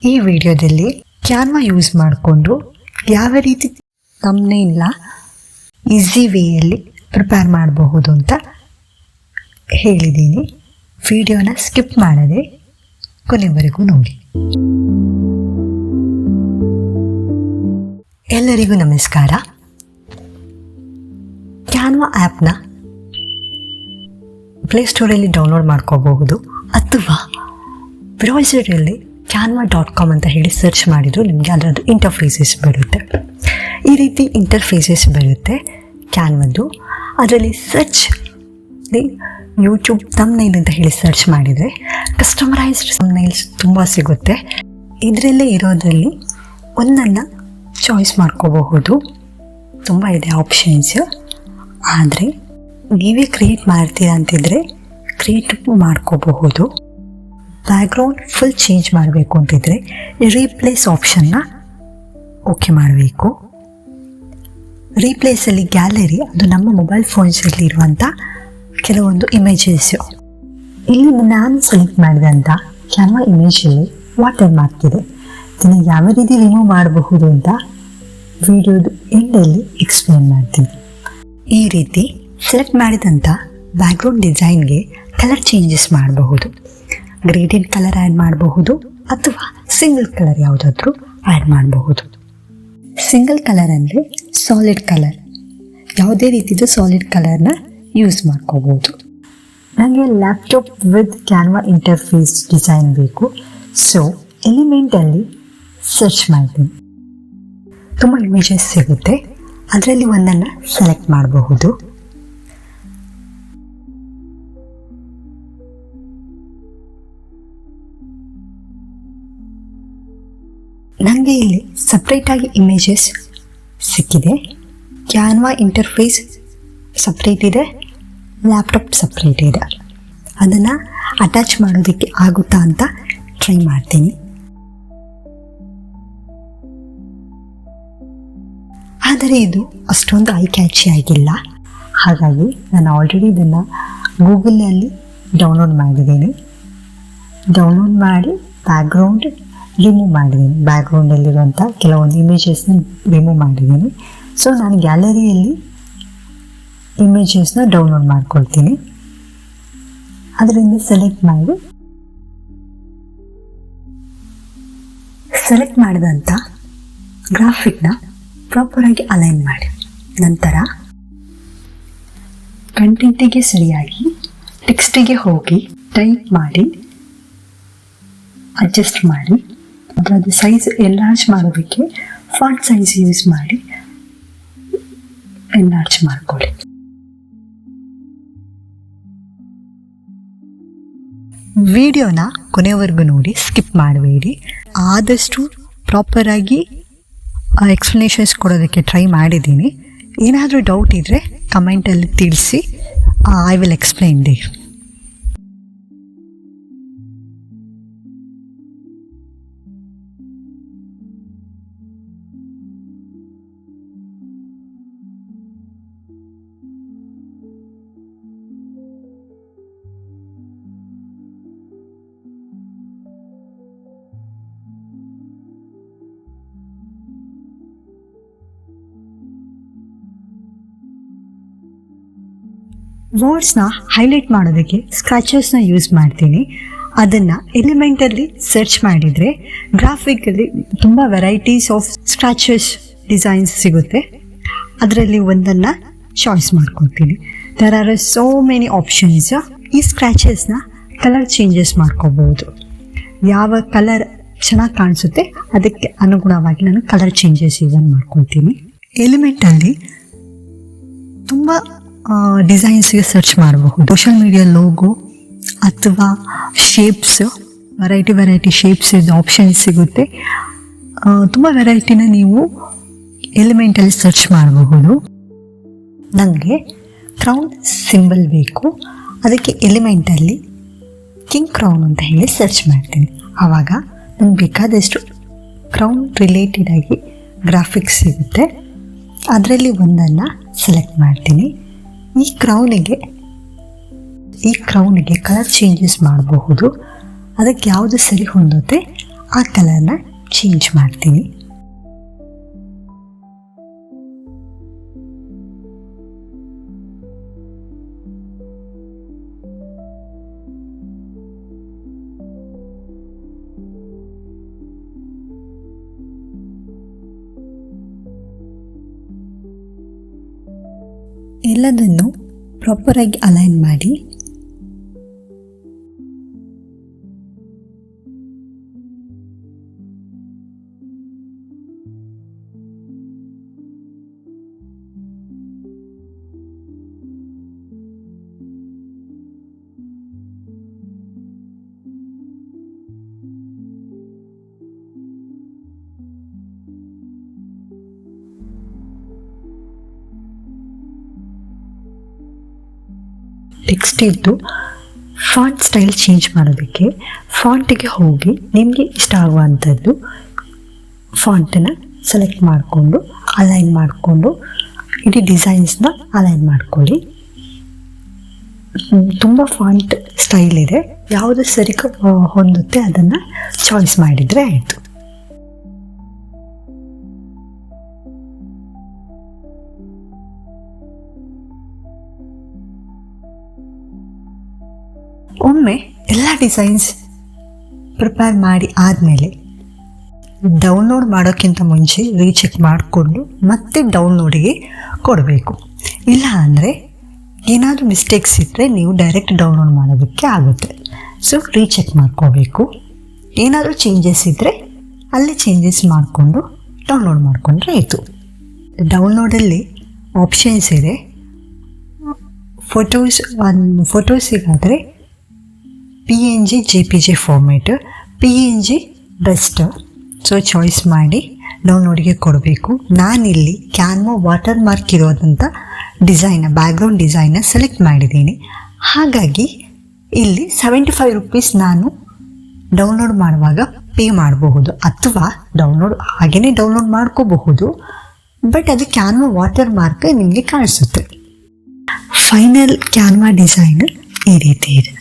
ಈ ವಿಡಿಯೋದಲ್ಲಿ Canva use ಮಾಡಿಕೊಂಡು ಯಾವ ರೀತಿ ಥಂಬ್ನೇಲ್ನ ಈಸಿ ವೇಯಲ್ಲಿ ಪ್ರಿಪೇರ್ ಮಾಡಬಹುದು ಅಂತ ಹೇಳಿದ್ದೀನಿ. ವಿಡಿಯೋನ ಸ್ಕಿಪ್ ಮಾಡದೆ ಕೊನೆವರೆಗೂ ನೋಡಿ. ಎಲ್ಲರಿಗೂ ನಮಸ್ಕಾರ. ಕ್ಯಾನ್ವಾ ಆ್ಯಪ್ನ ಪ್ಲೇಸ್ಟೋರಲ್ಲಿ ಡೌನ್ಲೋಡ್ ಮಾಡ್ಕೋಬಹುದು ಅಥವಾ ಬ್ರೌಸರಲ್ಲಿ canva.com ಅಂತ ಹೇಳಿ ಸರ್ಚ್ ಮಾಡಿದ್ರು ನಿಮಗೆ ಅದರದ್ದು ಇಂಟರ್ಫೇಸಸ್ ಬರುತ್ತೆ. ಈ ರೀತಿ ಇಂಟರ್ಫೇಸಸ್ ಬರುತ್ತೆ ಕ್ಯಾನ್ವದ್ದು. ಅದರಲ್ಲಿ ಸರ್ಚ್ ಯೂಟ್ಯೂಬ್ ಥಂಬ್ನೇಲ್ ಅಂತ ಹೇಳಿ ಸರ್ಚ್ ಮಾಡಿದರೆ ಕಸ್ಟಮರೈಸ್ಡ್ ಥಂಬ್ನೇಲ್ಸ್ ತುಂಬ ಸಿಗುತ್ತೆ. ಇದರಲ್ಲೇ ಇರೋದ್ರಲ್ಲಿ ಒಂದನ್ನು ಚಾಯ್ಸ್ ಮಾಡ್ಕೋಬಹುದು. ತುಂಬ ಇದೆ ಆಪ್ಷನ್ಸ್. ಆದರೆ ನೀವೇ ಕ್ರಿಯೇಟ್ ಮಾಡ್ತೀರಾ ಅಂತಿದ್ರೆ ಕ್ರಿಯೇಟ್ ಮಾಡ್ಕೋಬಹುದು. ಬ್ಯಾಕ್ಗ್ರೌಂಡ್ ಫುಲ್ ಚೇಂಜ್ ಮಾಡಬೇಕು ಅಂತಿದ್ರೆ ರೀಪ್ಲೇಸ್ ಆಪ್ಷನ್ನ ಓಕೆ ಮಾಡಬೇಕು. ರೀಪ್ಲೇಸಲ್ಲಿ ಗ್ಯಾಲರಿ, ಅದು ನಮ್ಮ ಮೊಬೈಲ್ ಫೋನ್ಸಲ್ಲಿ ಇರುವಂಥ ಕೆಲವೊಂದು ಇಮೇಜಸ್. ಇಲ್ಲಿ ನಾನು ಸೆಲೆಕ್ಟ್ ಮಾಡಿದಂಥ ಕ್ಯಾನ್ವಾ ಇಮೇಜಲ್ಲಿ ವಾಟರ್ ಮಾರ್ಕ್ ಇದೆ. ಇದನ್ನು ಯಾವ ರೀತಿ ರಿಮೂವ್ ಮಾಡಬಹುದು ಅಂತ ವಿಡಿಯೋದ ಎಂಡಲ್ಲಿ ಎಕ್ಸ್ಪ್ಲೇನ್ ಮಾಡ್ತೀನಿ. ಈ ರೀತಿ ಸೆಲೆಕ್ಟ್ ಮಾಡಿದಂಥ ಬ್ಯಾಕ್ಗ್ರೌಂಡ್ ಡಿಸೈನ್ಗೆ ಕಲರ್ ಚೇಂಜಸ್ ಮಾಡಬಹುದು. ಗ್ರೇಡೆಡ್ ಕಲರ್ ಆ್ಯಡ್ ಮಾಡಬಹುದು ಅಥವಾ ಸಿಂಗಲ್ ಕಲರ್ ಯಾವುದಾದ್ರೂ ಆ್ಯಡ್ ಮಾಡಬಹುದು. ಸಿಂಗಲ್ ಕಲರ್ ಅಂದರೆ ಸಾಲಿಡ್ ಕಲರ್, ಯಾವುದೇ ರೀತಿದು ಸಾಲಿಡ್ ಕಲರ್ನ ಯೂಸ್ ಮಾಡ್ಕೋಬೋದು. ನನಗೆ laptop with Canva interface design ಬೇಕು. ಸೊ ಎಲಿಮೆಂಟಲ್ಲಿ ಸರ್ಚ್ ಮಾಡ್ತೀನಿ. ತುಂಬ ಇಮೇಜಸ್ ಸಿಗುತ್ತೆ, ಅದರಲ್ಲಿ ಒಂದನ್ನು ಸೆಲೆಕ್ಟ್ ಮಾಡಬಹುದು. ನನಗೆ ಇಲ್ಲಿ ಸಪ್ರೇಟಾಗಿ ಇಮೇಜಸ್ ಸಿಕ್ಕಿದೆ. ಕ್ಯಾನ್ವಾ ಇಂಟರ್ಫೇಸ್ ಸಪ್ರೇಟ್ ಇದೆ, ಲ್ಯಾಪ್ಟಾಪ್ ಸಪ್ರೇಟ್ ಇದೆ. ಅದನ್ನು ಅಟ್ಯಾಚ್ ಮಾಡೋದಕ್ಕೆ ಆಗುತ್ತಾ ಅಂತ ಟ್ರೈ ಮಾಡ್ತೀನಿ. ಆದರೆ ಇದು ಅಷ್ಟೊಂದು ಐ ಕ್ಯಾಚಿ ಆಗಿಲ್ಲ. ಹಾಗಾಗಿ ನಾನು ಆಲ್ರೆಡಿ ಇದನ್ನು ಗೂಗಲಲ್ಲಿ ಡೌನ್ಲೋಡ್ ಮಾಡಿದ್ದೀನಿ. ಡೌನ್ಲೋಡ್ ಮಾಡಿ ಬ್ಯಾಕ್ಗ್ರೌಂಡ್ ರಿಮೂವ್ ಮಾಡಿದ್ದೀನಿ. ಬ್ಯಾಕ್ಗ್ರೌಂಡಲ್ಲಿರುವಂಥ ಕೆಲವೊಂದು ಇಮೇಜಸ್ನ ರಿಮೂವ್ ಮಾಡಿದ್ದೀನಿ. ಸೊ ನಾನು ಗ್ಯಾಲರಿಯಲ್ಲಿ ಇಮೇಜಸ್ನ ಡೌನ್ಲೋಡ್ ಮಾಡ್ಕೊಳ್ತೀನಿ. ಅದರಿಂದ ಸೆಲೆಕ್ಟ್ ಮಾಡಿದಂಥ ಗ್ರಾಫಿಕ್ನ ಪ್ರಾಪರಾಗಿ ಅಲೈನ್ ಮಾಡಿ, ನಂತರ ಕಂಟೆಂಟಿಗೆ ಸರಿಯಾಗಿ ಟೆಕ್ಸ್ಟಿಗೆ ಹೋಗಿ ಟೈಪ್ ಮಾಡಿ ಅಡ್ಜಸ್ಟ್ ಮಾಡಿ, ಅದರದ್ದು ಸೈಜ್ ಎನ್ಲಾರ್ಜ್ ಮಾಡೋದಕ್ಕೆ ಫಾಂಟ್ ಸೈಜ್ ಯೂಸ್ ಮಾಡಿ ಎನ್ಲಾರ್ಜ್ ಮಾಡ್ಕೊಳ್ಳಿ. ವಿಡಿಯೋನ ಕೊನೆವರೆಗೂ ನೋಡಿ, ಸ್ಕಿಪ್ ಮಾಡಬೇಡಿ. ಆದಷ್ಟು ಪ್ರಾಪರಾಗಿ ಎಕ್ಸ್ಪ್ಲನೇಷನ್ಸ್ ಕೊಡೋದಕ್ಕೆ ಟ್ರೈ ಮಾಡಿದ್ದೀನಿ. ಏನಾದರೂ ಡೌಟ್ ಇದ್ದರೆ ಕಮೆಂಟಲ್ಲಿ ತಿಳಿಸಿ. I will explain there. ವರ್ಡ್ಸ್ನ ಹೈಲೈಟ್ ಮಾಡೋದಕ್ಕೆ ಸ್ಕ್ರಾಚಸ್ನ ಯೂಸ್ ಮಾಡ್ತೀನಿ. ಅದನ್ನು ಎಲಿಮೆಂಟಲ್ಲಿ ಸರ್ಚ್ ಮಾಡಿದರೆ ಗ್ರಾಫಿಕಲ್ಲಿ ತುಂಬ ವೆರೈಟೀಸ್ ಆಫ್ ಸ್ಕ್ರಾಚಸ್ ಡಿಸೈನ್ಸ್ ಸಿಗುತ್ತೆ. ಅದರಲ್ಲಿ ಒಂದನ್ನು ಚಾಯ್ಸ್ ಮಾಡ್ಕೊತೀನಿ. There are so many options. ಈ ಸ್ಕ್ರ್ಯಾಚಸ್ನ ಕಲರ್ ಚೇಂಜಸ್ ಮಾಡ್ಕೋಬೋದು. ಯಾವ ಕಲರ್ ಚೆನ್ನಾಗಿ ಕಾಣಿಸುತ್ತೆ ಅದಕ್ಕೆ ಅನುಗುಣವಾಗಿ ನಾನು ಕಲರ್ ಚೇಂಜಸ್ ಯೂಸ್ ಮಾಡ್ಕೊತೀನಿ. ಎಲಿಮೆಂಟಲ್ಲಿ ತುಂಬ ಡಿಸೈನ್ಸ್ಗೆ ಸರ್ಚ್ ಮಾಡಬಹುದು. ಸೋಷಿಯಲ್ ಮೀಡಿಯಾ ಲೋಗೋ ಅಥವಾ ಶೇಪ್ಸ್, ವೆರೈಟಿ ಶೇಪ್ಸ್ ಆಪ್ಷನ್ಸ್ ಸಿಗುತ್ತೆ. ತುಂಬ ವೆರೈಟಿನ ನೀವು ಎಲಿಮೆಂಟಲ್ಲಿ ಸರ್ಚ್ ಮಾಡಬಹುದು. ನನಗೆ ಕ್ರೌನ್ ಸಿಂಬಲ್ ಬೇಕು, ಅದಕ್ಕೆ ಎಲಿಮೆಂಟಲ್ಲಿ ಕಿಂಗ್ ಕ್ರೌನ್ ಅಂತ ಹೇಳಿ ಸರ್ಚ್ ಮಾಡ್ತೀನಿ. ಆವಾಗ ನನಗೆ ಬೇಕಾದಷ್ಟು ಕ್ರೌನ್ ರಿಲೇಟೆಡ್ ಆಗಿ ಗ್ರಾಫಿಕ್ಸ್ ಸಿಗುತ್ತೆ. ಅದರಲ್ಲಿ ಒಂದನ್ನು ಸೆಲೆಕ್ಟ್ ಮಾಡ್ತೀನಿ. ಈ ಕ್ರೌನಿಗೆ ಕಲರ್ ಚೇಂಜಸ್ ಮಾಡಬಹುದು. ಅದಕ್ಕೆ ಯಾವುದು ಸರಿ ಹೊಂದುತ್ತೆ ಆ ಕಲರ್ನ ಚೇಂಜ್ ಮಾಡ್ತೀನಿ. ಎಲ್ಲದನ್ನು ಪ್ರಾಪರಾಗಿ ಅಲೈನ್ ಮಾಡಿ ಟೆಕ್ಸ್ಟ್ ಇದ್ದು ಫಾಂಟ್ ಸ್ಟೈಲ್ ಚೇಂಜ್ ಮಾಡೋದಕ್ಕೆ ಫಾಂಟಿಗೆ ಹೋಗಿ ನಿಮಗೆ ಇಷ್ಟ ಆಗುವಂಥದ್ದು ಫಾಂಟನ್ನು ಸೆಲೆಕ್ಟ್ ಮಾಡಿಕೊಂಡು ಅಲೈನ್ ಮಾಡಿಕೊಂಡು ಇಡೀ ಡಿಸೈನ್ಸ್ನ ಅಲೈನ್ ಮಾಡ್ಕೊಳ್ಳಿ. ತುಂಬ ಫಾಂಟ್ ಸ್ಟೈಲ್ ಇದೆ, ಯಾವುದು ಸರಿ ಹೊಂದುತ್ತೆ ಅದನ್ನು ಚಾಯ್ಸ್ ಮಾಡಿದರೆ ಆಯಿತು. ಒಮ್ಮೆ ಎಲ್ಲ ಡಿಸೈನ್ಸ್ ಪ್ರಿಪೇರ್ ಮಾಡಿ ಆದಮೇಲೆ ಡೌನ್ಲೋಡ್ ಮಾಡೋಕ್ಕಿಂತ ಮುಂಚೆ ರೀಚೆಕ್ ಮಾಡಿಕೊಂಡು ಮತ್ತೆ ಡೌನ್ಲೋಡಿಗೆ ಕೊಡಬೇಕು. ಇಲ್ಲ ಅಂದರೆ ಏನಾದರೂ ಮಿಸ್ಟೇಕ್ಸ್ ಇದ್ದರೆ ನೀವು ಡೈರೆಕ್ಟ್ ಡೌನ್ಲೋಡ್ ಮಾಡೋದಕ್ಕೆ ಆಗುತ್ತೆ. ಸೊ ರೀಚೆಕ್ ಮಾಡ್ಕೋಬೇಕು. ಏನಾದರೂ ಚೇಂಜಸ್ ಇದ್ದರೆ ಅಲ್ಲಿ ಚೇಂಜಸ್ ಮಾಡಿಕೊಂಡು ಡೌನ್ಲೋಡ್ ಮಾಡಿಕೊಂಡ್ರೆ ಆಯಿತು. ಡೌನ್ಲೋಡಲ್ಲಿ ಆಪ್ಷನ್ಸ್ ಇದೆ. ಫೋಟೋಸಿಗಾದರೆ PNG JPG format, PNG best. So choice ಮಾಡಿ ಡೌನ್ಲೋಡಿಗೆ ಕೊಡಬೇಕು. ನಾನಿಲ್ಲಿ ಕ್ಯಾನ್ವಾ ವಾಟರ್ ಮಾರ್ಕ್ ಇರೋದಂಥ ಬ್ಯಾಕ್ಗ್ರೌಂಡ್ ಡಿಸೈನ್ನ ಸೆಲೆಕ್ಟ್ ಮಾಡಿದ್ದೀನಿ. ಹಾಗಾಗಿ ಇಲ್ಲಿ 75 ರೂಪೀಸ್ ನಾನು ಡೌನ್ಲೋಡ್ ಮಾಡುವಾಗ ಪೇ ಮಾಡಬಹುದು, ಅಥವಾ ಹಾಗೆಯೇ ಡೌನ್ಲೋಡ್ ಮಾಡ್ಕೋಬಹುದು. ಬಟ್ ಅದು ಕ್ಯಾನ್ವಾ ವಾಟರ್ ಮಾರ್ಕ್ ನಿಮಗೆ ಕಾಣಿಸುತ್ತೆ. ಫೈನಲ್ ಕ್ಯಾನ್ವಾ ಡಿಸೈನ್ ಈ ರೀತಿ ಇದೆ.